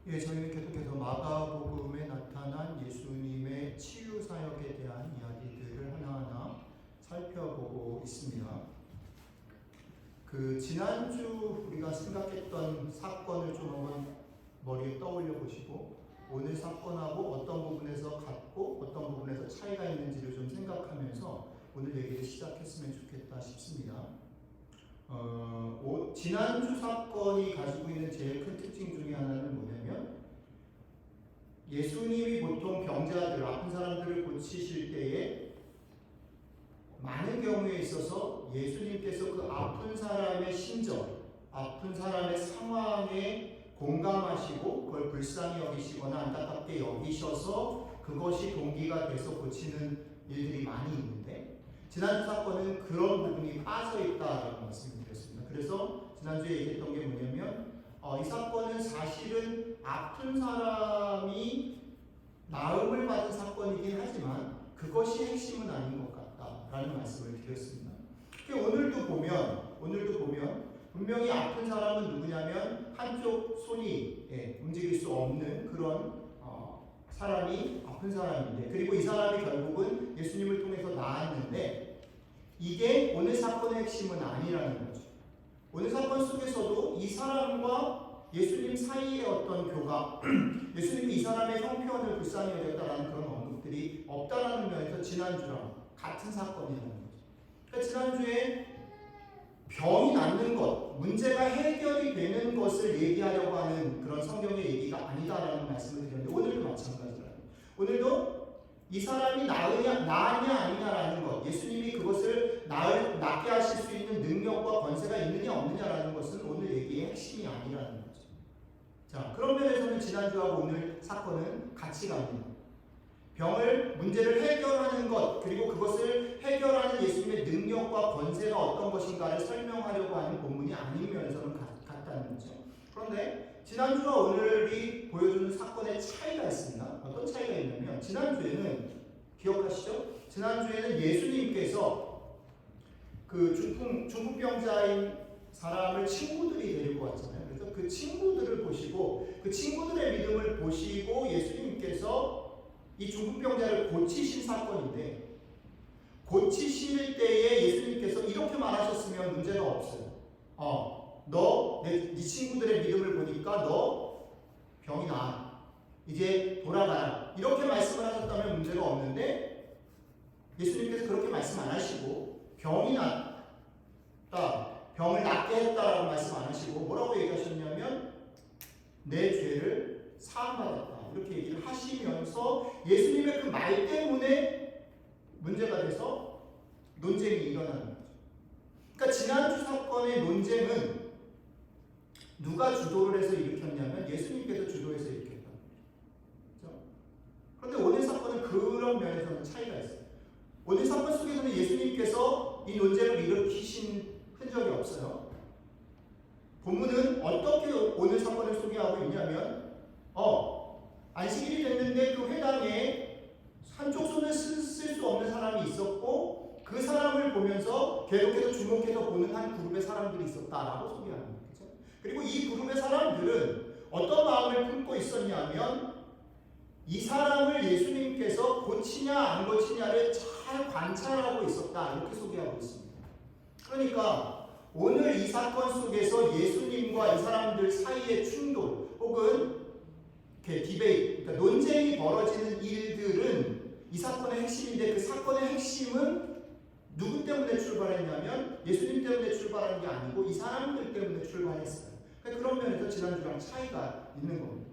예, 저희는 계속해서 마가복음에 나타난 예수님의 치유 사역에 대한 이야기들을 하나하나 살펴보고 있습니다. 지난주 우리가 생각했던 사건을 좀 한번 머리에 떠올려 보시고 오늘 사건하고 어떤 부분에서 같고 어떤 부분에서 차이가 있는지를 좀 생각하면서 오늘 얘기를 시작했으면 좋겠다 싶습니다. 지난주 사건이 가지고 있는 제일 큰 특징 중에 하나는 뭐냐면 예수님이 보통 병자들, 아픈 사람들을 고치실 때에 많은 경우에 있어서 예수님께서 그 아픈 사람의 심정, 아픈 사람의 상황에 공감하시고 그걸 불쌍히 여기시거나 안타깝게 여기셔서 그것이 동기가 돼서 고치는 일들이 많이 있는데 지난주 사건은 그런 부분이 빠져있다라고 말씀드렸습니다. 그래서 지난주에 얘기했던 게 뭐냐면 이 사건은 사실은 아픈 사람이 나음을 받은 사건이긴 하지만 그것이 핵심은 아닌 것 같다라는 말씀을 드렸습니다. 오늘도 보면 분명히 아픈 사람은 누구냐면 한쪽 손이 움직일 수 없는 그런 사람이 아픈 사람인데, 그리고 이 사람이 결국은 예수님을 통해서 나았는데 이게 오늘 사건의 핵심은 아니라는 거죠. 오늘 사건 속에서도 이 사람과 예수님 사이의 어떤 교감, 예수님이 이 사람의 형편을 불쌍히 여겼다라는 그런 언급들이 없다라는 면에서 지난주랑 같은 사건이라는 거죠. 그러니까 지난주에 병이 낫는 것, 문제가 해결이 되는 것을 얘기하려고 하는 그런 성경의 얘기가 아니다라는 말씀을 드렸는데 오늘도 마찬가지라는 거예요. 오늘도 이 사람이 나으냐 아니냐라는 것, 예수님이 그것을 낫게 하실 수 있는 능력과 권세가 있느냐 없느냐라는 것은 오늘 얘기의 핵심이 아니라는 거죠. 자, 그런 면에서는 지난주하고 오늘 사건은 같이 갑니다. 문제를 해결하는 것, 그리고 그것을 해결하는 예수님의 능력과 권세가 어떤 것인가를 설명하려고 하는 본문이 아닌 면에서는 같다는 거죠. 그런데 지난주와 오늘이 보여주는 사건의 차이가 있습니다. 어떤 차이가 있냐면 지난주에는 기억하시죠? 지난주에는 예수님께서 그 중풍병자인 사람을 친구들이 데리고 왔잖아요. 그래서 그 친구들을 보시고 그 친구들의 믿음을 보시고 예수님께서 이 중풍병자를 고치신 사건인데, 고치실 때에 예수님께서 이렇게 말하셨으면 문제가 없어요. 네 친구들의 믿음을 보니까 너 병이 나아. 이제 돌아가라. 이렇게 말씀을 하셨다면 문제가 없는데 예수님께서 그렇게 말씀 안 하시고 병이 낫다, 병을 낫게 했다라고 말씀 안 하시고 뭐라고 얘기하셨냐면 내 죄를 사함받았다. 이렇게 얘기를 하시면서 예수님의 그 말 때문에 문제가 돼서 논쟁이 일어나는 거죠. 그러니까 지난주 사건의 논쟁은 누가 주도를 해서 일으켰냐면 예수님께서 주도해서 일으켰다는 거죠. 그렇죠? 그런데 오늘 사건은 그런 면에서는 차이가 있어요. 오늘 사건 속에서는 예수님께서 이 논쟁을 일으키신 흔적이 없어요. 본문은 어떻게 오늘 사건을 소개하고 있냐면 안식일이 됐는데 그 회당에 한쪽 손을 쓸 수 없는 사람이 있었고 그 사람을 보면서 계속해서 주목해서 보는 한 그룹의 사람들이 있었다라고 소개하는 거죠. 그리고 이 그룹의 사람들은 어떤 마음을 품고 있었냐면 이 사람을 예수님께서 고치냐 안 고치냐를 잘 관찰하고 있었다, 이렇게 소개하고 있습니다. 그러니까 오늘 이 사건 속에서 예수님과 이 사람들 사이의 충돌 혹은 디베이트, 그러니까 논쟁이 벌어지는 일들은 이 사건의 핵심인데 그 사건의 핵심은 누구 때문에 출발했냐면 예수님 때문에 출발한 게 아니고 이 사람들 때문에 출발했어요. 그러니까 그런 면에서 지난주랑 차이가 있는 겁니다.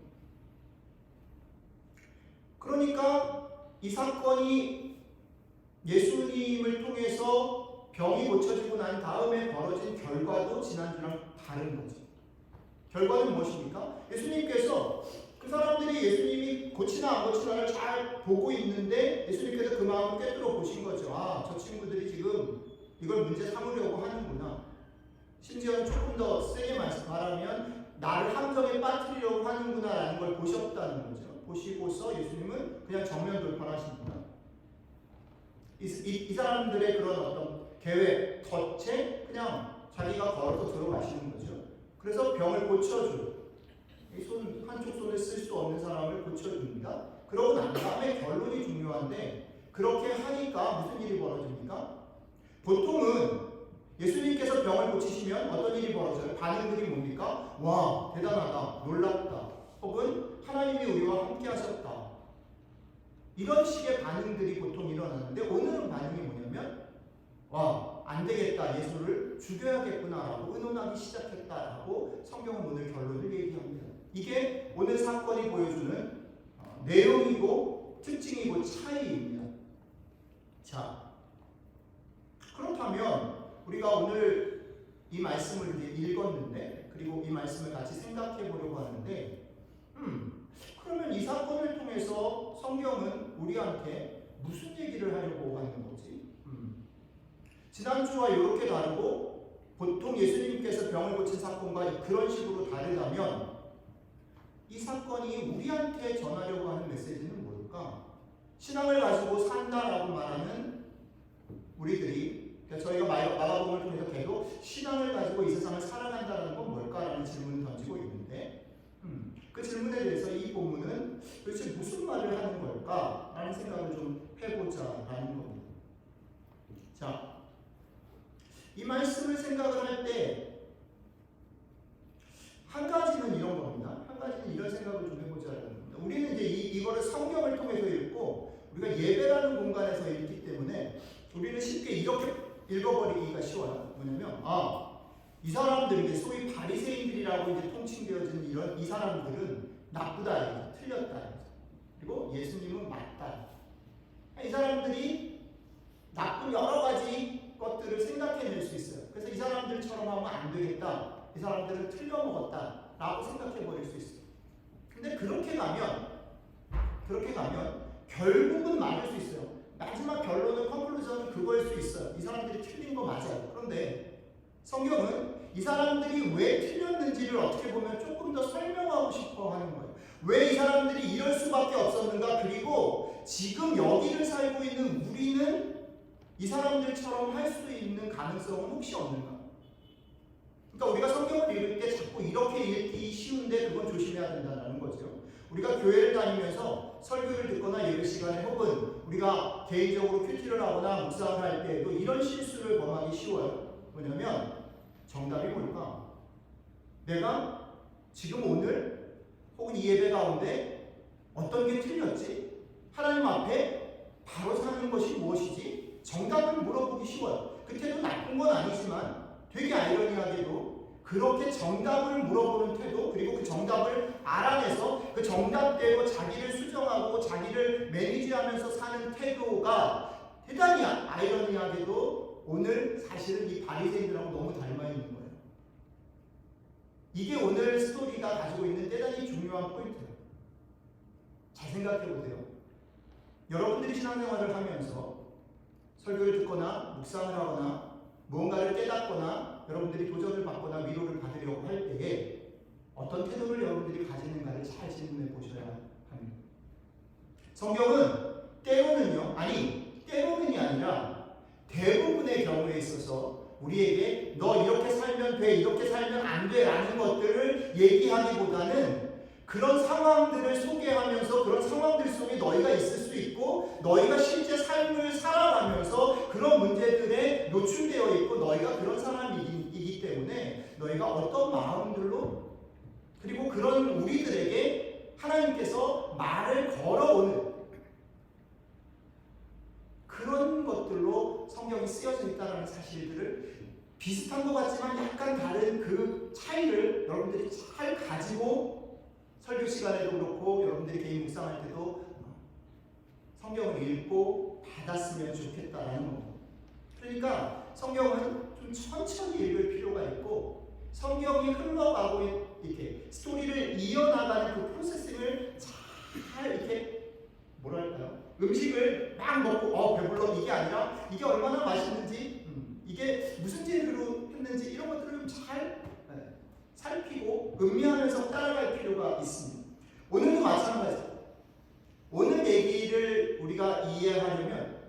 그러니까 이 사건이 예수님을 통해서 병이 고쳐지고 난 다음에 벌어진 결과도 지난주랑 다른 거죠. 결과는 무엇입니까? 예수님께서 그 사람들이 예수님이 고치나 안 고치나를 잘 보고 있는데 예수님께서 그 마음을 꿰뚫어 보신 거죠. 저 친구들이 지금 이걸 문제 삼으려고 하는구나. 심지어는 조금 더 세게 말하면 나를 함정에 빠뜨리려고 하는구나라는 걸 보셨다는 거죠. 보시고서 예수님은 그냥 정면 돌파하시는구나. 이 사람들의 그런 어떤 계획, 덫에 그냥 자기가 걸어서 들어가시는 거죠. 그래서 병을 고쳐줘요. 손 한쪽 손을 쓸 수 없는 사람을 고쳐줍니다. 그러고 난 다음에 결론이 중요한데 그렇게 하니까 무슨 일이 벌어집니까? 보통은 예수님께서 병을 고치시면 어떤 일이 벌어져요? 반응들이 뭡니까? 와, 대단하다, 놀랍다, 혹은 하나님이 우리와 함께 하셨다. 이런 식의 반응들이 보통 일어나는데 오늘은 반응이 뭐냐면 와, 안 되겠다, 예수를 죽여야겠구나라고 의논하기 시작했다라고 성경은 오늘 결론을 얘기합니다. 이게 오늘 사건이 보여주는 내용이고 특징이고 차이입니다. 자, 그렇다면 우리가 오늘 이 말씀을 이제 읽었는데 그리고 이 말씀을 같이 생각해 보려고 하는데 그러면 이 사건을 통해서 성경은 우리한테 무슨 얘기를 하려고 하는 거지? 지난주와 이렇게 다르고 보통 예수님께서 병을 고친 사건과 그런 식으로 다르다면 이 사건이 우리한테 전하려고 하는 메시지는 뭘까? 신앙을 가지고 산다라고 말하는 우리들이, 그러니까 저희가 마가복음을 통해서 계속 신앙을 가지고 이 세상을 살아간다는 건 뭘까라는 질문을 던지고 있는데 그 질문에 대해서 이 본문은 도대체 무슨 말을 하는 걸까라는 생각을 좀 해보자라는 겁니다. 자, 이 말씀을 생각을 할 때 한 가지는 이런 겁니다. 한 가지는 이런 생각을 좀 해보자는 겁니다. 우리는 이제 이거를 성경을 통해서 읽고 우리가 예배라는 공간에서 읽기 때문에 우리는 쉽게 이렇게 읽어버리기가 쉬워요. 뭐냐면 이 사람들이 이제 소위 바리새인들이라고 이제 통칭되어진 이런 이 사람들은 나쁘다, 틀렸다, 그리고 예수님은 맞다. 이 사람들이 나쁜 여러 가지 것들을 생각해낼 수 있어요. 그래서 이 사람들처럼 하면 안 되겠다, 이 사람들은 틀려먹었다 라고 생각해버릴 수 있어요. 근데 그렇게 가면 결국은 맞을 수 있어요. 마지막 결론은 컨클루전은 그거일 수 있어요. 이 사람들이 틀린 거 맞아요. 그런데 성경은 이 사람들이 왜 틀렸는지를 어떻게 보면 조금 더 설명하고 싶어 하는 거예요. 왜 이 사람들이 이럴 수밖에 없었는가, 그리고 지금 여기를 살고 있는 우리는 이 사람들처럼 할 수 있는 가능성은 혹시 없는가? 그러니까 우리가 성경을 읽을 때 자꾸 이렇게 읽기 쉬운데 그건 조심해야 된다는 거죠. 우리가 교회를 다니면서 설교를 듣거나 예배 시간에 혹은 우리가 개인적으로 큐티를 하거나 묵상을 할 때에도 이런 실수를 범하기 쉬워요. 뭐냐면 정답이 뭘까? 내가 지금 오늘 혹은 이 예배 가운데 어떤 게 틀렸지? 하나님 앞에 바로 사는 것이 무엇이지? 정답을 물어보기 쉬워요. 그 태도 나쁜 건 아니지만 되게 아이러니하게도 그렇게 정답을 물어보는 태도, 그리고 그 정답을 알아내서 그 정답대로 자기를 수정하고 자기를 매니지하면서 사는 태도가 대단히 아이러니하게도 오늘 사실은 이 바리새인들하고 너무 닮아 있는 거예요. 이게 오늘 스토리가 가지고 있는 대단히 중요한 포인트예요. 잘 생각해 보세요. 여러분들이 신앙생활을 하면서 설교를 듣거나 묵상을 하거나 무언가를 깨닫거나 여러분들이 도전을 받거나 위로를 받으려고 할 때에 어떤 태도를 여러분들이 가지는가를 잘 질문해 보셔야 합니다. 성경은 때로는이 아니라 대부분의 경우에 있어서 우리에게 너 이렇게 살면 돼, 이렇게 살면 안 돼 라는 것들을 얘기하기보다는 그런 상황들을 소개하면서 그런 상황들 속에 너희가 있을 수 있고 너희가 실제 삶을 살아가면서 그런 문제들에 노출되어 있고 너희가 그런 사람이기 때문에 너희가 어떤 마음들로, 그리고 그런 우리들에게 하나님께서 말을 걸어오는 그런 것들로 성경이 쓰여져 있다는 사실들을, 비슷한 것 같지만 약간 다른 그 차이를 여러분들이 잘 가지고 설교 시간에도 그렇고 여러분들이 개인 묵상할 때도 성경을 읽고 받았으면 좋겠다라는 겁니다. 그러니까 성경은 좀 천천히 읽을 필요가 있고 성경이 흘러가고 이렇게 스토리를 이어나가는 그 프로세싱을 잘 이렇게 뭐랄까요? 음식을 막 먹고 배불러 이게 아니라 이게 얼마나 맛있는지, 이게 무슨 재료로 했는지 이런 것들을 잘 살피고 음미하면서 따라갈 필요가 있습니다. 오늘도 마찬가지입니다. 오늘 얘기를 우리가 이해하려면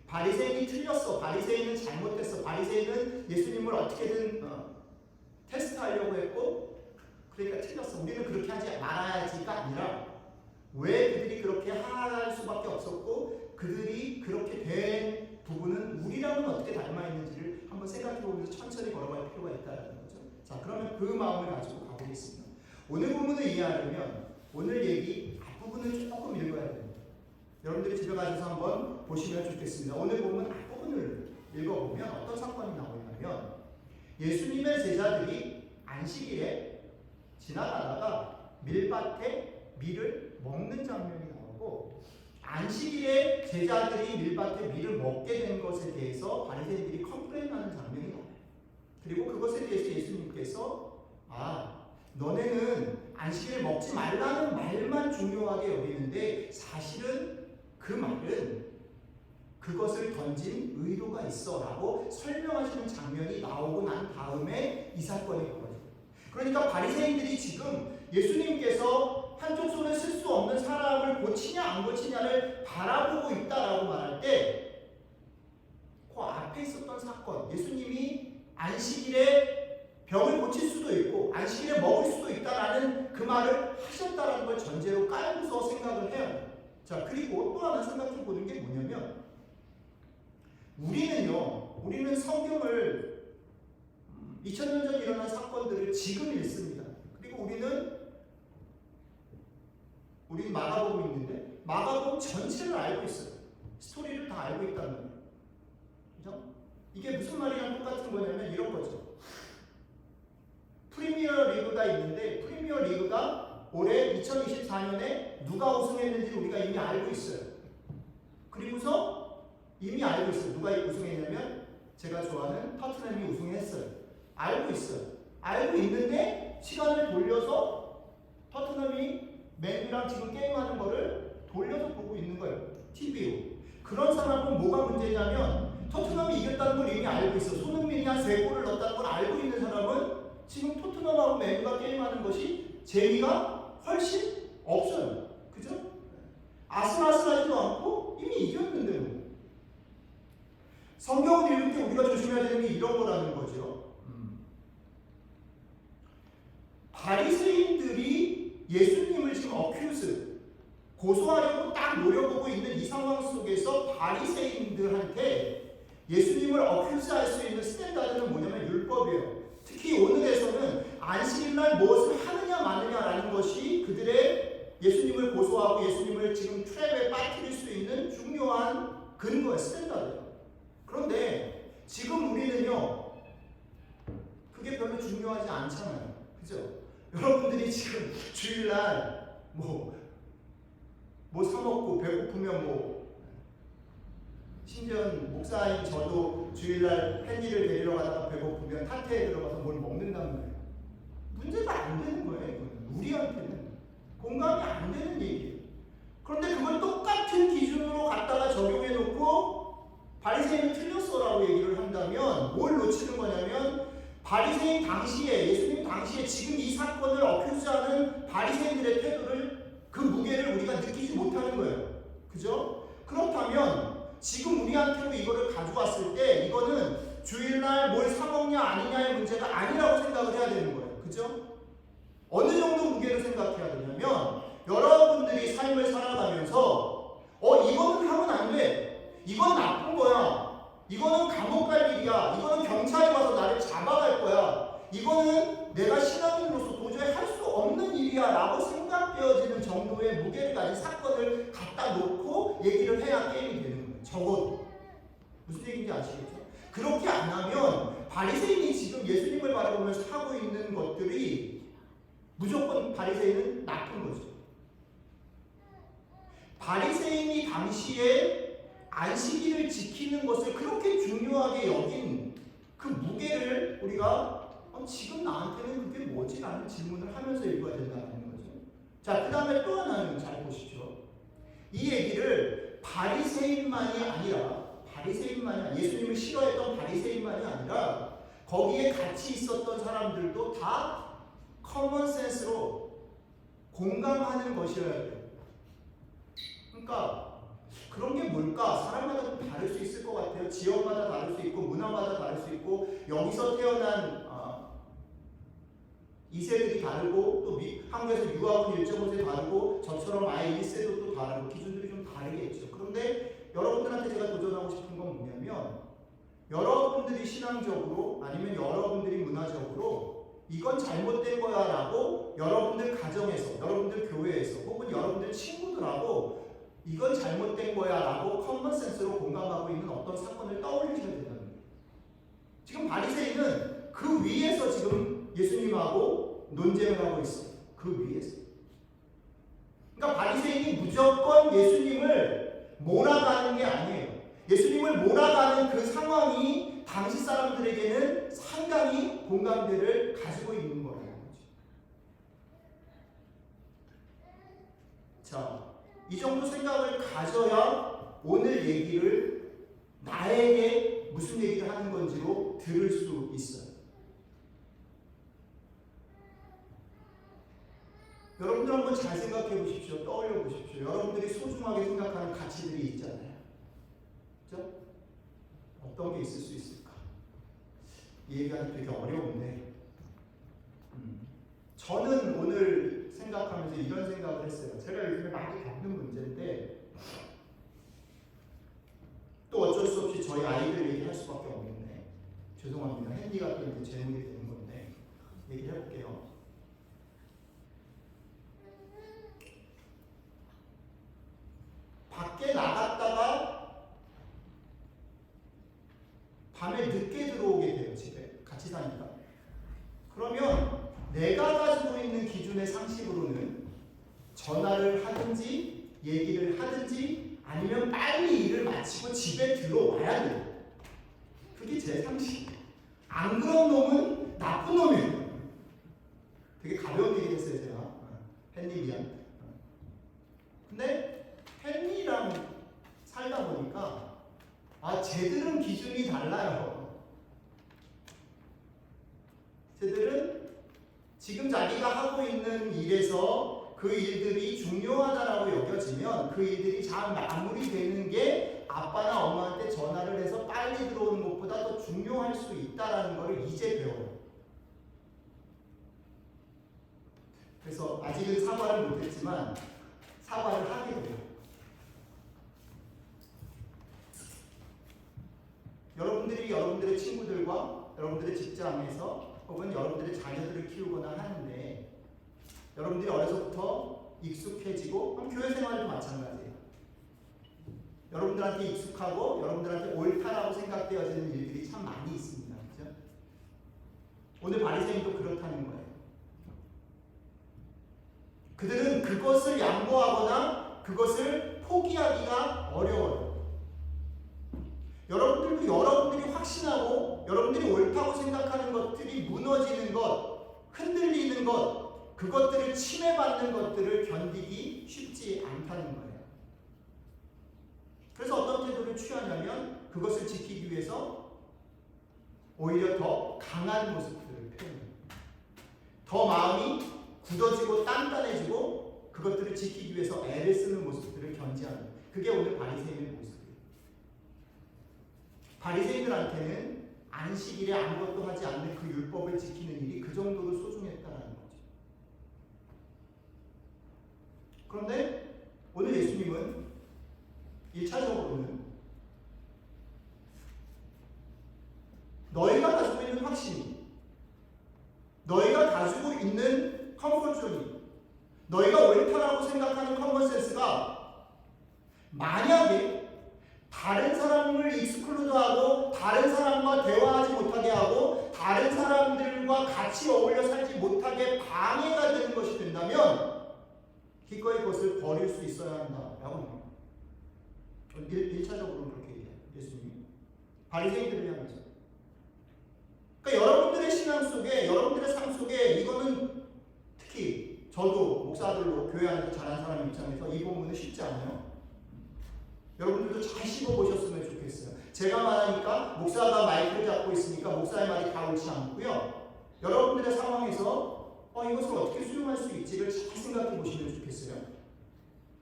바리새인이 틀렸어, 바리새인은 잘못했어, 바리새인은 예수님을 어떻게든 테스트하려고 했고 그러니까 틀렸어. 우리는 그렇게 하지 말아야지가 아니라 왜 그들이 그렇게 할 수밖에 없었고 그들이 그렇게 된 부분은 우리랑은 어떻게 닮아 있는지를 한번 생각해 보면서 천천히 걸어갈 필요가 있다는 거죠. 자, 그러면 그 마음을 가지고 가보겠습니다. 오늘 부분을 이해하려면 오늘 얘기 앞부분을 조금 읽어야 됩니다. 여러분들이 집에 가셔서 한번 보시면 좋겠습니다. 오늘 보면 앞부분을 읽어보면 어떤 사건이 나오냐면 예수님의 제자들이 안식일에 지나가다가 밀밭에 밀을 먹는 장면이 나오고 안식일에 제자들이 밀밭에 밀을 먹게 된 것에 대해서 바리새인들이 컴플레인하는 장면이 나와요. 그리고 그것에 대해서 예수님께서 너네는 안식일에 먹지 말라는 말만 중요하게 여기는데 사실은 그 말은 그것을 던진 의도가 있어 라고 설명하시는 장면이 나오고 난 다음에 이 사건이 벌어져요. 그러니까 바리새인들이 지금 예수님께서 한쪽 손을 쓸 수 없는 사람을 고치냐 안 고치냐를 바라보고 있다라고 말할 때 그 앞에 있었던 사건, 예수님이 안식일에 병을 고칠 수도 있고 안식일에 먹을 수도 있다라는 그 말을 하셨다라는 걸 전제로 깔고서 생각을 해야 돼요. 자, 그리고 또 하나 생각해 보는 게 뭐냐면 우리는 성경을 2000년 전 일어난 사건들을 지금 읽습니다. 그리고 우리는 마가복음 있는데 마가복음 전체를 알고 있어요. 스토리를 다 알고 있다는 거예요. 그죠? 이게 무슨 말이랑 똑같은 거냐면 이런 거죠. 프리미어 리그가 있는데 프리미어 리그가 올해 2024년에 누가 우승했는지 우리가 이미 알고 있어요. 그리고서 이미 알고 있어요. 누가 우승했냐면 제가 좋아하는 토트넘이 우승했어요. 알고 있어요. 알고 있는데 시간을 돌려서 토트넘이 맨유랑 지금 게임하는 거를 돌려서 보고 있는 거예요. TV로. 그런 사람은 뭐가 문제냐면 토트넘이 이겼다는 걸 이미 알고 있어. 손흥민이 한 3골을 넣었다는 걸 알고 있는 사람은 지금 토트넘하고 맨유가 게임하는 것이 재미가 훨씬 없어요. 그죠? 아슬아슬하지도 않고 이미 이겼는데 뭐. 성경을 읽을 때 우리가 조심해야 되는 게 이런 거라는 거죠. 바리새인들이 예수님을 지금 고소하려고 딱 노려보고 있는 이 상황 속에서 바리새인들한테 예수님을 어큐즈할 수 있는 스탠다드는 뭐냐면 율법이에요. 특히 오늘에서는 안식일날 무엇을 하느냐 마느냐라는 것이 그들의 예수님을 고소하고 예수님을 지금 트랩에 빠뜨릴 수 있는 중요한 근거의 스탠다드예요. 그런데 지금 우리는요 그게 별로 중요하지 않잖아요. 그죠? 여러분들이 지금 주일날 뭐 사먹고 배고프면 심지어 목사인 저도 주일날 팬이를 데리러 가다가 배고프면 타태에 들어가서 뭘 먹는다는 거예요. 문제가 안 되는 거예요. 이거는. 우리한테는 공감이 안 되는 얘기예요. 그런데 그걸 똑같은 기준으로 갖다가 적용해 놓고 바리새인은 틀렸어라고 얘기를 한다면 뭘 놓치는 거냐면 바리새인 당시에 예수님 당시에 지금 이 사건을 어큐즈하는 바리새인들의 태도를 그 무게를 우리가 느끼지 못하는 거예요. 그죠? 그렇다면 지금 우리한테로 이거를 가져왔을 때 이거는 주일날 뭘 사먹냐 아니냐의 문제가 아니라고 생각을 해야 되는 거예요. 그죠? 어느 정도 무게를 생각해야 되냐면 여러분들이 삶을 살아가면서 이거는 하면 안 돼. 이건 나쁜 거야. 이거는 감옥 갈 일이야. 이거는 경찰이 와서 나를 잡아갈 거야. 이거는 내가 신앙인으로서 도저히 할 수 없는 일이야 라고 생각되어지는 정도의 무게를 가진 사건을 갖다 놓고 얘기를 해야 게임이 되는 거예요. 적어도. 무슨 얘기인지 아시겠죠? 그렇게 안 하면 바리새인이 지금 예수님을 바라보면서 하고 있는 것들이 무조건 바리새인은 나쁜 거죠. 바리새인이 당시에 안식일을 지키는 것을 그렇게 중요하게 여긴 그 무게를 우리가 지금 나한테는 그게 뭐지? 라는 질문을 하면서 읽어야 된다는 거죠. 자, 그 다음에 또 하나는 잘 보시죠. 이 얘기를 바리새인만이 아니라 예수님을 싫어했던 바리새인만이 아니라 거기에 같이 있었던 사람들도 다 커먼 센스로 공감하는 것이어야 돼요. 그러니까 그런 게 뭘까? 사람마다 좀 다를 수 있을 것 같아요. 지역마다 다를 수 있고 문화마다 다를 수 있고 여기서 태어난 2세들이 다르고 또 한국에서 유학은 1.5세 다르고 저처럼 아예 1세도 또 다르고 기준들이 좀 다르겠죠. 그런데 여러분들한테 제가 도전하고 싶은 건 뭐냐면 여러분들이 신앙적으로 아니면 여러분들이 문화적으로 이건 잘못된 거야 라고 여러분들 가정에서 여러분들 교회에서 혹은 여러분들 친구들하고 이건 잘못된 거야 라고 커먼센스로 공감하고 있는 어떤 사건을 떠올리셔야 된다는 거예요. 지금 바리새인은 그 위에서 지금 예수님하고 논쟁을 하고 있어요. 그 위에서. 그러니까 바리새인이 무조건 예수님을 몰아가는 게 아니에요. 예수님을 몰아가는 그 상황이 당시 사람들에게는 상당히 공감대를 가지고 있는 거라는 거죠. 자, 이 정도 생각을 가져야 오늘 얘기를 나에게 무슨 얘기를 하는 건지로 들을 수 있어요. 여러분들 한번 잘 생각해 보십시오. 떠올려 보십시오. 여러분들이 소중하게 생각하는 가치들이 있잖아요. 그렇죠? 어떤 게 있을 수 있을까? 이 얘기하기 되게 어려운데 저는 오늘 생각하면서 이런 생각을 했어요. 제가 요즘에 많이 겪는 문제인데 또 어쩔 수 없이 저희 아이들 얘기할 수밖에 없는데 죄송합니다. 헨리가 또 이제 제목이 되는 건데 얘기를 해볼게요. 밖에 나갔다가 밤에 늦게 들어오게 돼요. 집에 같이 사니까. 그러면 내가 가지고 있는 기준의 상식으로는 전화를 하든지 얘기를 하든지 아니면 빨리 일을 마치고 집에 들어와야 돼요. 그게 제 상식. 안 그런 놈은 나쁜 놈이에요. 되게 가벼운 얘기 했어요 제가. 헨리 미안. 근데 헨리랑 살다 보니까 쟤들은 기준이 달라요. 쟤들은 지금 자기가 하고 있는 일에서 그 일들이 중요하다라고 여겨지면 그 일들이 잘 마무리되는 게 아빠나 엄마한테 전화를 해서 빨리 들어오는 것보다 더 중요할 수 있다라는 걸 이제 배워요. 그래서 아직은 사과를 못했지만 사과를 하게 돼요. 여러분들이 여러분들의 친구들과 여러분들의 직장에서 혹은 여러분들의 자녀들을 키우거나 하는데 여러분들이 어려서부터 익숙해지고 교회 생활도 마찬가지예요. 여러분들한테 익숙하고 여러분들한테 옳다라고 생각되어지는 일들이 참 많이 있습니다. 그렇죠? 오늘 바리새인도 그렇다는 거예요. 그들은 그것을 양보하거나 그것을 포기하기가 어려워요. 여러분들도 여러분들이 확신하고 여러분들이 옳다고 생각하는 것들이 무너지는 것, 흔들리는 것, 그것들을 침해받는 것들을 견디기 쉽지 않다는 거예요. 그래서 어떤 태도를 취하냐면 그것을 지키기 위해서 오히려 더 강한 모습들을 표현해요. 더 마음이 굳어지고 단단해지고 그것들을 지키기 위해서 애를 쓰는 모습들을 견지하는, 그게 오늘 바리새인의 모습이에요. 바리새인들한테는 안식일에 아무것도 하지 않는 그 율법을 지키는 일이 그 정도로 소중했다는 거죠. 그런데 오늘 예수님은 1차적으로는 너희가 가지고 있는 확신이, 너희가 가지고 있는 컴포트존이, 너희가 옳다라고 생각하는 커먼센스가 만약에 다른 사람을 익스클루드하고 다른 사람과 대화하지 못하게 하고 다른 사람들과 같이 어울려 살지 못하게 방해가 되는 것이 된다면 기꺼이 그것을 버릴 수 있어야 한다라고 합니다. 1차적으로 그렇게 얘기해요. 예수님이 바리새인들을 향해서. 그러니까 여러분들의 신앙 속에, 여러분들의 삶 속에 이거는 특히 저도 목사들로 교회 안에서 자란 사람 입장에서 이 본문은 쉽지 않아요. 여러분들도 잘 씹어보셨으면 좋겠어요. 제가 말하니까 목사가 마이크를 잡고 있으니까 목사의 말이 다 옳지 않고요. 여러분들의 상황에서 이것을 어떻게 수용할 수 있지를 잘 생각해 보시면 좋겠어요.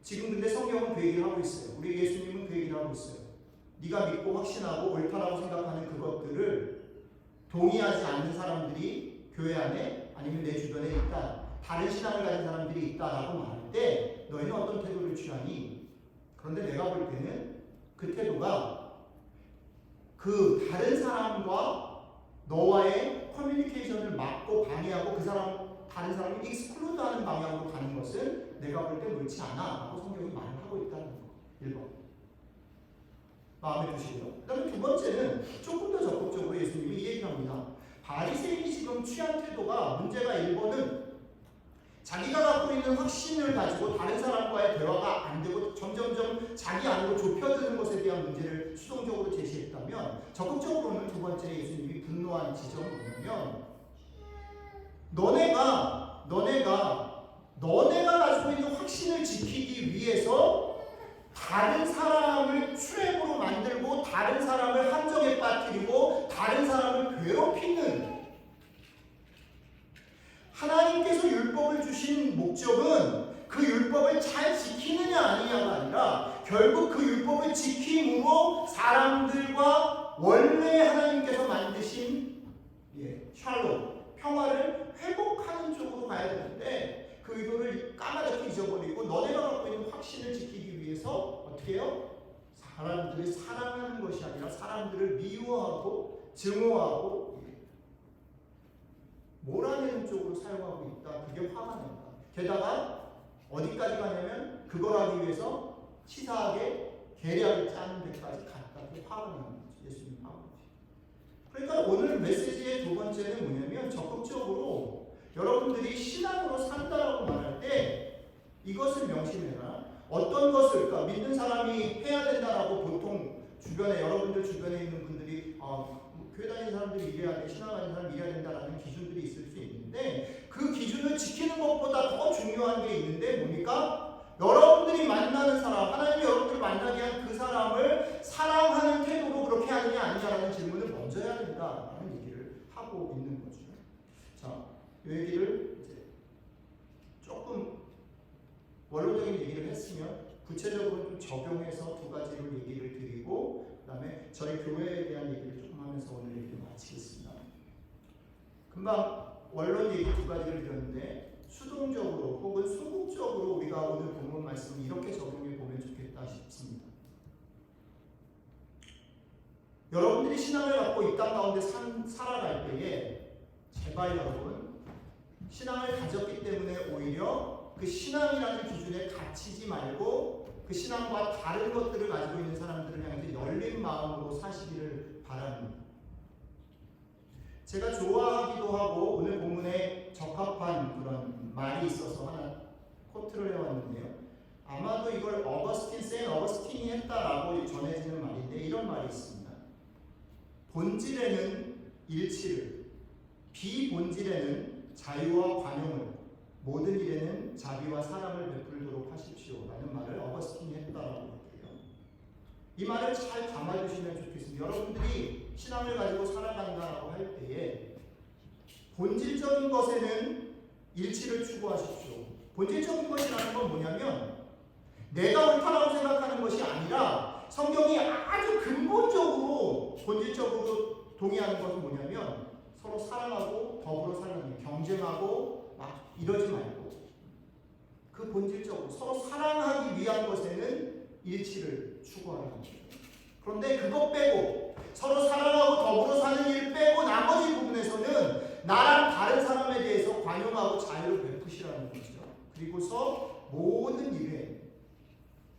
지금 근데 성경은 그 얘기를 하고 있어요. 우리 예수님은 그 얘기를 하고 있어요. 네가 믿고 확신하고 옳다라고 생각하는 그것들을 동의하지 않는 사람들이 교회 안에 아니면 내 주변에 있다, 다른 신앙을 가진 사람들이 있다라고 말할 때 너희는 어떤 태도를 취하니? 그런데 내가 볼 때는 그 태도가 그 다른 사람과 너와의 커뮤니케이션을 막고 방해하고 그 사람, 다른 사람을 익스클루드하는 방향으로 가는 것은 내가 볼 때 옳지 않아 라고 성경이 말을 하고 있다는 거. 1번 마음에 드시고요. 그 다음에 두 번째는 조금 더 적극적으로 예수님이 이 얘기를 합니다. 바리새인이 지금 취한 태도가 문제가 1번은 자기가 갖고 있는 확신을 가지고 다른 사람과의 대화가 안 되고 점점점 자기 안으로 좁혀드는 것에 대한 문제를 수동적으로 제시했다면, 적극적으로는 두 번째 예수님이 분노한 지점은 뭐냐면, 너네가 가지고 있는 확신을 지키기 위해서 다른 사람을 트랩으로 만들고 다른 사람을 함정에 빠뜨리고 다른 사람을 괴롭히는, 하나님께서 율법을 주신 목적은 그 율법을 잘 지키느냐 아니냐가 아니라 결국 그 율법을 지킴으로 사람들과 원래 하나님께서 만드신 샬롬, 평화를 회복하는 쪽으로 가야 되는데 그 의도를 까마득히 잊어버리고 너네가 갖고 있는 확신을 지키기 위해서 어떻게 해요? 사람들을 사랑하는 것이 아니라 사람들을 미워하고 증오하고 몰아내는 쪽으로 사용하고 있다. 그게 화가 낸다. 게다가 어디까지 가냐면 그걸 하기 위해서 치사하게 계략을 짜는 데까지 갔다. 그게 화가 나는 거죠. 예수님 아버지. 그러니까 오늘 메시지의 두 번째는 뭐냐면, 적극적으로 여러분들이 신앙으로 산다라고 말할 때 이것을 명심해라. 어떤 것을, 그러니까 믿는 사람이 해야 된다라고 보통 주변에, 여러분들 주변에 있는 분들이 교회 다니는 사람들이 이래야 돼, 신앙 가진 사람이 이래야 된다라는 기준들이 있을 수 있는데, 그 기준을 지키는 것보다 더 중요한 게 있는데 뭡니까? 여러분들이 만나는 사람, 하나님이 여러분들을 만나게 한 그 사람을 사랑하는 태도로 그렇게 하느냐 아니냐라는 질문을 먼저 해야 된다라는 얘기를 하고 있는 거죠. 자, 이 얘기를 이제 조금 원론적인 얘기를 했으면 구체적으로 좀 적용해서 두 가지로 얘기를 드리고, 그 다음에 저희 교회에 대한 얘기를 조금 하면서 오늘 얘기를 마치겠습니다. 금방 원론 얘기 두 가지를 드렸는데, 수동적으로 혹은 소극적으로 우리가 오늘 본문 말씀을 이렇게 적용해 보면 좋겠다 싶습니다. 여러분들이 신앙을 갖고 이 땅 가운데 살아갈 때에 제발 여러분, 신앙을 가졌기 때문에 오히려 그 신앙이라는 기준에 갇히지 말고 그 신앙과 다른 것들을 가지고 있는 사람들을 향해서 열린 마음으로 사시기를 바랍니다. 제가 좋아하기도 하고 오늘 본문에 적합한 그런 말이 있어서 하나 코트를 해왔는데요. 아마도 이걸 세인트 어거스틴이 했다라고 전해지는 말인데, 이런 말이 있습니다. 본질에는 일치를, 비본질에는 자유와 관용을, 모든 일에는 자비와 사랑을 베풀도록 하십시오 라는 말을 어거스틴이 했다라고 할게요. 이 말을 잘 담아주시면 좋겠습니다. 여러분들이 신앙을 가지고 살아간다고 할 때에 본질적인 것에는 일치를 추구하십시오. 본질적인 것이라는 건 뭐냐면, 내가 옳다라고 생각하는 것이 아니라 성경이 아주 근본적으로 본질적으로 동의하는 것은 뭐냐면, 서로 사랑하고 더불어 살라는, 경쟁하고 막 이러지 말고 그 본질적으로 서로 사랑하기 위한 것에는 일치를 추구하라는 거죠. 그런데 그것 빼고, 서로 사랑하고 더불어 사는 일 빼고 나머지 부분에서는 나랑 다른 사람에 대해서 관용하고 자유를 베푸시라는 거죠. 그리고서 모든 일에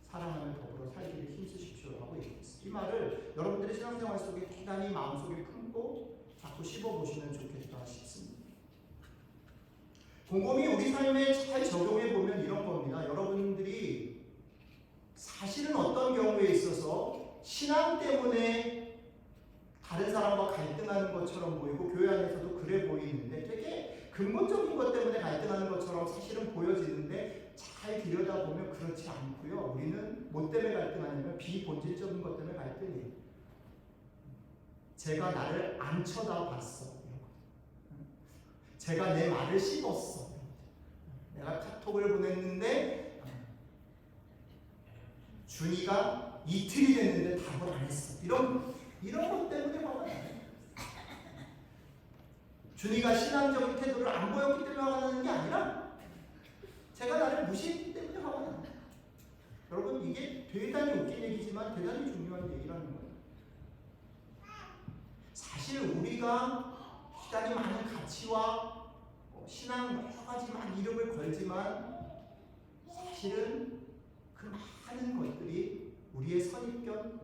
사랑하며 더불어 살기를 힘쓰십시오라고 얘기했습니다. 이 말을 여러분들의 신앙생활 속에 대단히 마음속에 품고 자꾸 씹어보시면 좋겠다 싶습니다. 곰곰이 우리 삶에 잘 적용해보면 이런 겁니다. 여러분들이 사실은 어떤 경우에 있어서 신앙 때문에 다른 사람과 갈등하는 것처럼 보이고 교회 안에서도 그래 보이는데, 되게 근본적인 것 때문에 갈등하는 것처럼 사실은 보여지는데 잘 들여다보면 그렇지 않고요. 우리는 뭐 때문에 갈등하냐면 비본질적인 것 때문에 갈등해요. 제가 나를 안 쳐다봤어. 제가 내 말을 씹었어. 내가 카톡을 보냈는데 준이가 이틀이 됐는데 답을 안 했어. 이런 것 때문에 화가 나요. 준이가 신앙적인 태도를 안 보였기 때문에 화가 나는 게 아니라 제가 나를 무시했기 때문에 화가 나는 거예요. 여러분, 이게 대단히 웃긴 얘기지만 대단히 중요한 얘기라는 거예요. 사실 우리가 대단히 많은 가치와 신앙 여러 가지 많은 이름을 걸지만 사실은 그 많은 것들이 우리의 선입견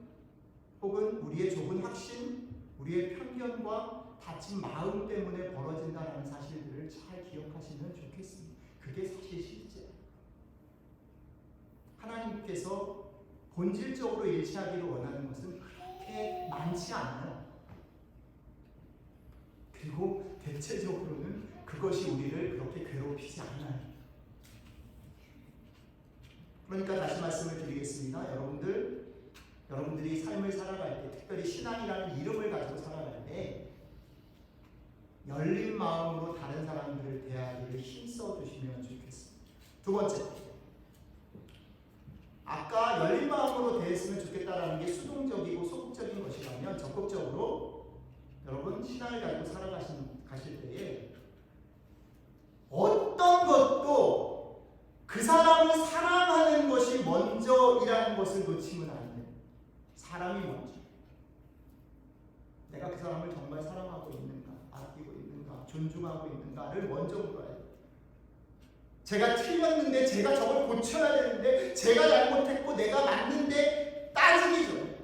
혹은 우리의 좁은 확신, 우리의 편견과 다친 마음 때문에 벌어진다는 사실들을 잘 기억하시면 좋겠습니다. 그게 사실 실제예요. 하나님께서 본질적으로 일치하기를 원하는 것은 그렇게 많지 않아요. 그리고 대체적으로는 그것이 우리를 그렇게 괴롭히지 않아요. 그러니까 다시 말씀을 드리겠습니다. 여러분들이 삶을 살아갈 때, 특별히 신앙이라는 이름을 가지고 살아갈 때 열린 마음으로 다른 사람들을 대하기를 힘써 주시면 좋겠습니다. 두 번째, 아까 열린 마음으로 대했으면 좋겠다라는 게 수동적이고 소극적인 것이라면 적극적으로 여러분 신앙을 가지고 살아가실 때에 어떤 것도 그 사람을 사랑하는 것이 먼저이라는 것을 놓치면 안 돼요. 사람이 먼저. 내가 그 사람을 정말 사랑하고 있는가, 아끼고 있는가, 존중하고 있는가를 먼저 물어야 돼요. 제가 틀렸는데, 제가 저걸 고쳐야 되는데, 제가 잘못했고 내가 맞는데 따지기 전에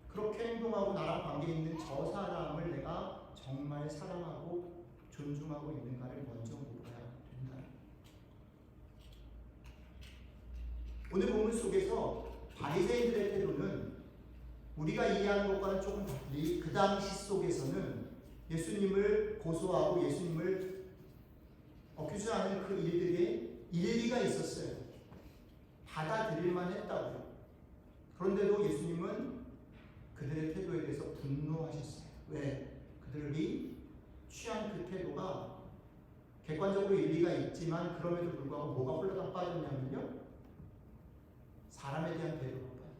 그렇게 행동하고 나랑 관계 있는 저 사람을 내가 정말 사랑하고 존중하고 있는가를 먼저 물어야 된다. 오늘 본문 속에서 바리새인들의 태도는 우리가 이해하는 것과는 조금 달리 그 당시 속에서는 예수님을 고소하고 예수님을 규제하는 그 일들에 일리가 있었어요. 받아들일만 했다고요. 그런데도 예수님은 그들의 태도에 대해서 분노하셨어요. 왜? 그들이 취한 그 태도가 객관적으로 일리가 있지만 그럼에도 불구하고 뭐가 홀라당 빠졌냐면요, 사람에 대한 배려가 빠졌어요.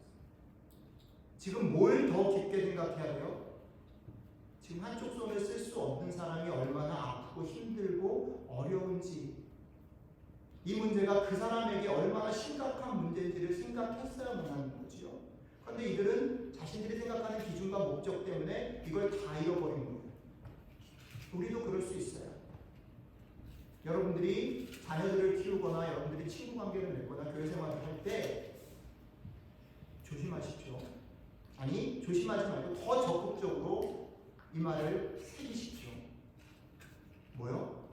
지금 뭘 더 깊게 생각해야 돼요? 지금 한쪽 손을 쓸 수 없는 사람이 얼마나 아프고 힘들고 어려운지, 이 문제가 그 사람에게 얼마나 심각한 문제인지를 생각했어야만 하는 거지요. 그런데 이들은 자신들이 생각하는 기준과 목적 때문에 이걸 다 잃어버린 거예요. 우리도 그럴 수 있어요. 여러분들이 자녀들을 키우거나 여러분들이 친구 관계를 맺거나 교회 생활을 할 때 조심하십시오. 아니, 조심하지 말고 더 적극적으로 이 말을 새기십시오. 뭐요?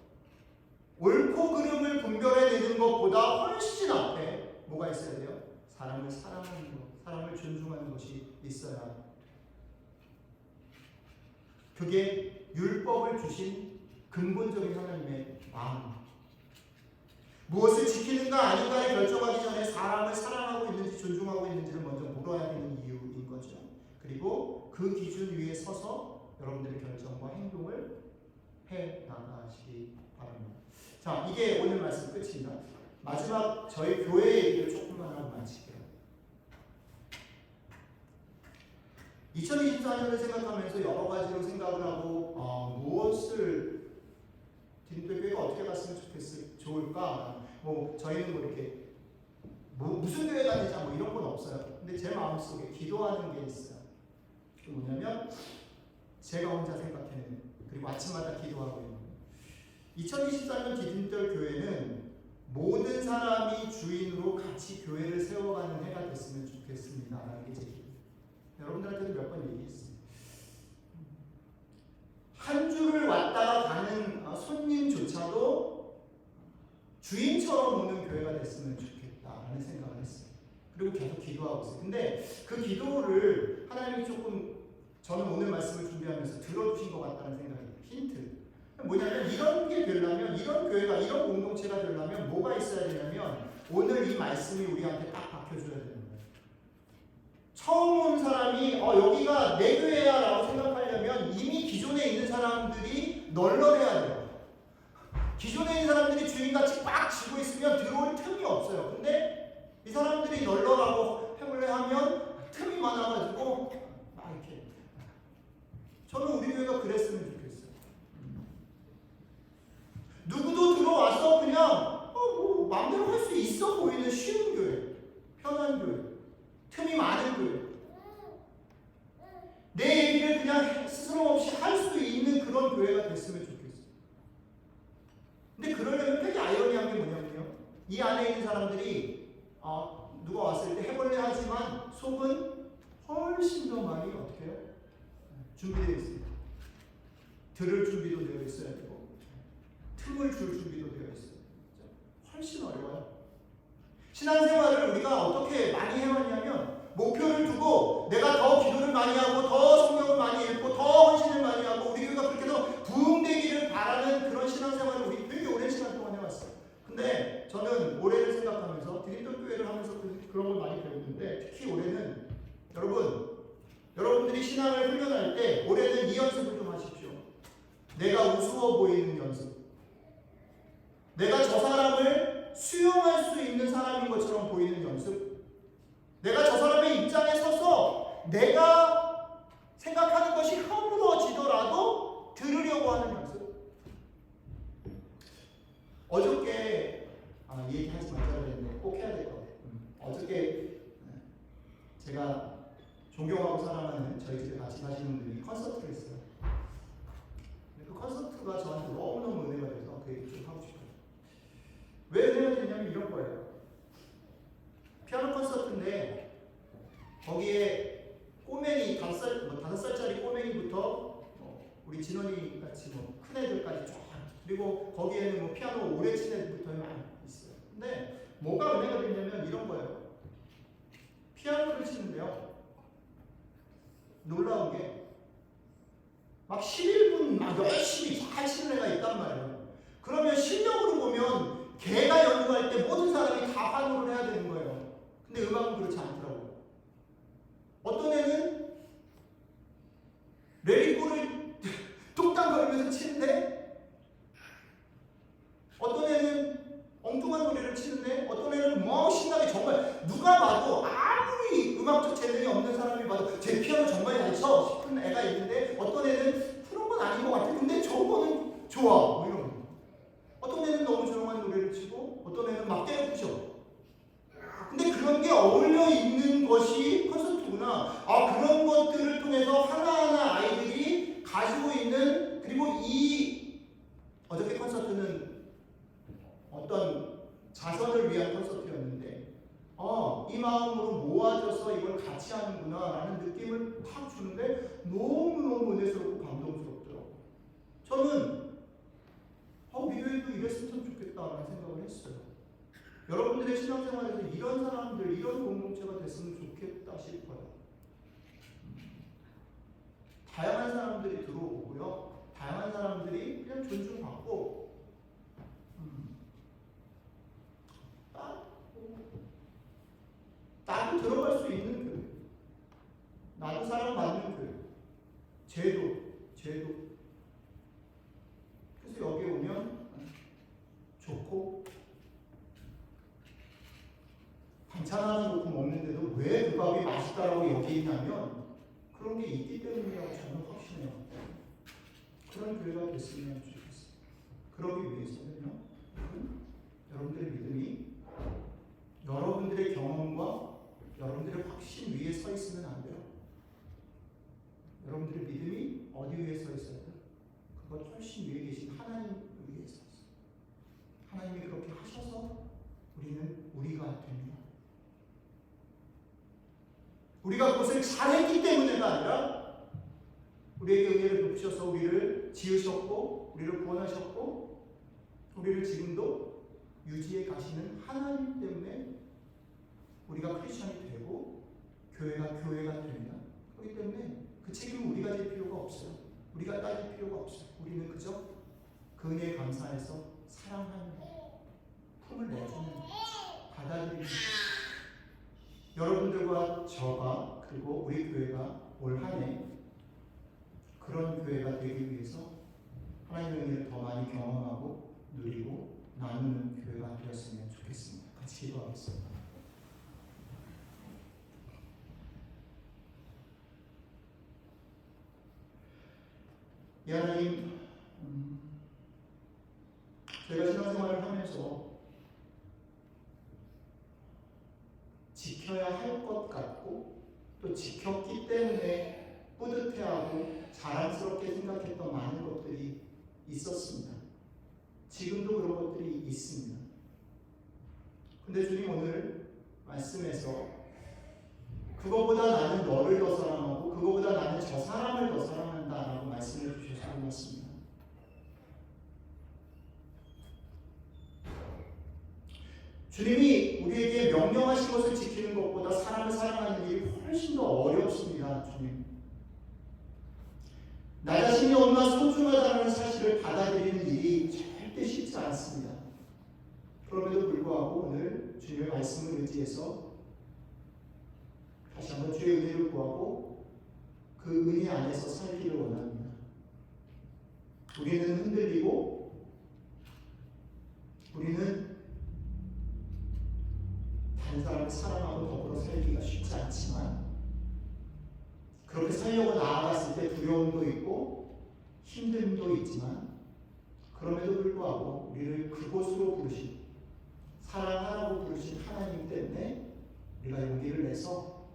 옳고 그름을 분별해내는 것보다 훨씬 앞에 뭐가 있어야 돼요? 사람을 사랑하는 것, 사람을 존중하는 것이 있어야 합니다. 그게 율법을 주신 근본적인 하나님의 마음. 무엇을 지키는가 아닌가를 결정하기 전에 사람을 사랑하고 있는지 존중하고 있는지를 먼저 물어야 되는 이유인 거죠. 그리고 그 기준 위에 서서 여러분들의 결정과 행동을 해 나가시기 바랍니다. 자, 이게 오늘 말씀 끝입니다. 마지막 저희 교회 얘기를 조금만 하고 마칠게요. 2024년을 생각하면서 여러 가지로 생각을 하고 무엇을 디딤돌교회가 어떻게 갔으면 좋을까? 저희는 이렇게 무슨 교회 다니자 이런 건 없어요. 근데 제 마음속에 기도하는 게 있어요. 그 뭐냐면 제가 혼자 생각해내는, 그리고 아침마다 기도하고 있는 2024년 디딤돌 교회는 모든 사람이 주인으로 같이 교회를 세워가는 해가 됐으면 좋겠습니다. 라는 게 제 기도. 여러분들한테도 몇 번 얘기했어요. 한 주를 왔다가 가는 손님조차도 주인처럼 오는 교회가 됐으면 좋겠다라는 생각을 했어요. 그리고 계속 기도하고 있어요. 근데 그 기도를 하나님이 조금 저는 오늘 말씀을 준비하면서 들어주신 것 같다는 생각이에요. 힌트. 뭐냐면 이런 게 되려면, 이런 교회가, 이런 공동체가 되려면 뭐가 있어야 되냐면 오늘 이 말씀이 우리한테 딱 박혀줘야 되는 거예요. 처음 온 사람이 여기가 내 교회야 라고 생각하려면 이미 기존에 있는 사람들이 널널해야 돼요. 기존에 있는 사람들이 주인같이 꽉 쥐고 있으면 들어올 틈이 없어요. 근데 이 사람들이 널널하고 해볼래하면 틈이 많아가지고 막 이렇게. 저는 우리 교회가 그랬으면 좋겠어요. 교회가 됐으면 좋겠어요. 근데 그러려면 되게 아이러니한 게 뭐냐면요. 이 안에 있는 사람들이 누가 왔을 때 해볼래 하지만 속은 훨씬 더 많이 어떻게 해요? 준비되어 있습니다. 들을 준비도 되어 있어야 되고 틈을 줄 준비도 되어 있어요. 훨씬 어려워요. 신앙생활을 우리가 어떻게 많이 해왔냐면 목표를 두고 내가 더 기도를 많이 하고 더 성경을 많이 읽고 더 헌신을 많이 하고 우리 교회가 그렇게 해서 부흥되기를 바라는 그런 신앙생활을 우리 되게 오랜 시간 동안 해왔어요. 근데 저는 올해를 생각하면서 드림돌 교회를 하면서 그런 걸 많이 배웠는데 특히 올해는 여러분들이 신앙을 훈련할 때 올해는 이 연습을 좀 하십시오. 내가 우스워 보이는 연습. 내가 저 사람을 수용할 수 있는 사람인 것처럼 보이는 연습. 내가 저 사람의 입장에 서서 내가 생각하는 것이 허물어지더라도 들으려고 하는 연습. 어저께 얘기하지 말자 그랬는데 꼭 해야 될 것 같아요. 어저께 제가 존경하고 사랑하는 저희 집에 같이 사시는 분이 콘서트를 했어요. 그 콘서트가 저한테 너무너무 은혜가 돼서 그 얘기 좀 하고 싶어요. 왜 은혜가 됐냐면 이런 거예요. 피아노 콘서트인데 거기에 꼬맹이 5살짜리 꼬맹이부터 우리 진원이 같이 큰 애들까지 쫙 그리고 거기에는 피아노 오래 친 애들부터 많이 있어요. 근데 뭐가 은혜가 됐냐면 이런 거예요. 피아노를 치는데요. 놀라운 게 막 11분 막 열심히 잘 치는 애가 있단 말이에요. 그러면 실력으로 보면 걔가 연주할 때 모든 사람이 다 환호를 해야 되는 거예요. 근데 음악은 그렇지 않더라고요. 어떤 애는 레리코를 뚝딱거리면서 치는데 어떤 애는 엉뚱한 노래를 치는데 어떤 애는 신나게 정말 누가 봐도 아무리 음악적 재능이 없는 사람이 봐도 제 피아노 정말 잘 쳐 싶은 애가 있는데 어떤 애는 그런 건 아닌 것 같아. 근데 저거는 좋아. 이런 거. 어떤 애는 너무 조용한 노래를 치고 어떤 애는 막 때려 부셔. 근데 그런 게 어울려 있는 것이 콘서트구나. 그런 것들을 통해서 하나하나 아이들이 가지고 있는 그리고 이 어저께 콘서트는 어떤 자선을 위한 콘서트였는데 이 마음으로 모아져서 이걸 같이 하는구나 라는 느낌을 탁 주는데 너무너무 은혜스럽고 감동스럽더라고요. 저는 우리 교회도 이랬으면 좋겠다라는 생각을 했어요. 여러분들의 신앙생활에서 이런 사람들, 이런 공동체가 됐으면 좋겠다 싶어요. 다양한 사람들이 들어오고요. 다양한 사람들이 그냥 존중받고 나도 들어갈 수 있는 교회. 나도 사랑받는 교회. 제도. 그래서 여기에 오면 좋고 반찬 하나 놓고 먹는데도 왜 그 밥이 맛있다라고 여기냐면 그런 게 있기 때문이라고 저는 확신해요. 그런 교회가 됐으면 좋겠어요. 그러기 위해서는요. 여러분들의 믿음이 여러분들의 경험과 여러분들의 확신 위에 서 있으면 안 돼요. 여러분들의 믿음이 어디 위에 서 있어야 돼요? 그것 훨씬 위에 계신 하나님 위에 서 있어요. 하나님이 그렇게 하셔서 우리는 우리가 됩니다. 우리가 그것을 잘했기 때문에가 아니라 우리에게 은혜를 베푸셔서 우리를 지으셨고 우리를 구원하셨고 우리를 지금도 유지해 가시는 하나님 때문에 우리가 크리스천이 되고 교회가 됩니다. 그렇기 때문에 그 책임은 우리가 질 필요가 없어요. 우리가 따질 필요가 없어요. 우리는 그저 그 은혜에 감사해서 사랑하는 품을 내주는 받아들이는 여러분들과 저가 그리고 우리 교회가 올 한 해 그런 교회가 되기 위해서 하나님의 은혜를 더 많이 경험하고 누리고 나누는 교회가 되었으면 좋겠습니다. 같이 기도하겠습니다. 하나님, 저희가 신앙생활을 하면서 지켜야 할 것 같고 또 지켰기 때문에 뿌듯해하고 자랑스럽게 생각했던 많은 것들이 있었습니다. 지금도 그런 것들이 있습니다. 근데 주님 오늘 말씀에서 그거보다 나는 너를 더 사랑하고 그거보다 나는 저 사람을 더 사랑한다라고 말씀을 주셔서 고맙습니다. 주님이 우리에게 명령하신 것을 지키는 것보다 사람을 사랑하는 일이 훨씬 더 어렵습니다. 주님, 나 자신이 얼마나 소중하다는 사실을 받아들이는 일이 절대 쉽지 않습니다. 그럼에도 불구하고 오늘 주님의 말씀을 의지해서 다시 한번 주의 은혜를 구하고 그 은혜 안에서 살기를 원합니다. 우리는 흔들리고 우리는 다른 사람을 사랑하고 더불어 살기가 쉽지 않지만 그렇게 살려고 나아갔을 때 두려움도 있고 힘듦도 있지만 그럼에도 불구하고 우리를 그곳으로 부르신 사랑하라고 부르신 하나님 때문에 우리가 용기를 내서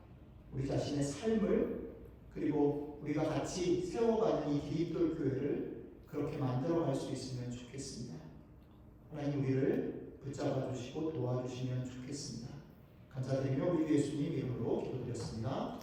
우리 자신의 삶을 그리고 우리가 같이 세워가는 이 기립돌 교회를 그렇게 만들어갈 수 있으면 좋겠습니다. 하나님 우리를 붙잡아 주시고 도와주시면 좋겠습니다. 감사드리며 우리 예수님 이름으로 기도드렸습니다.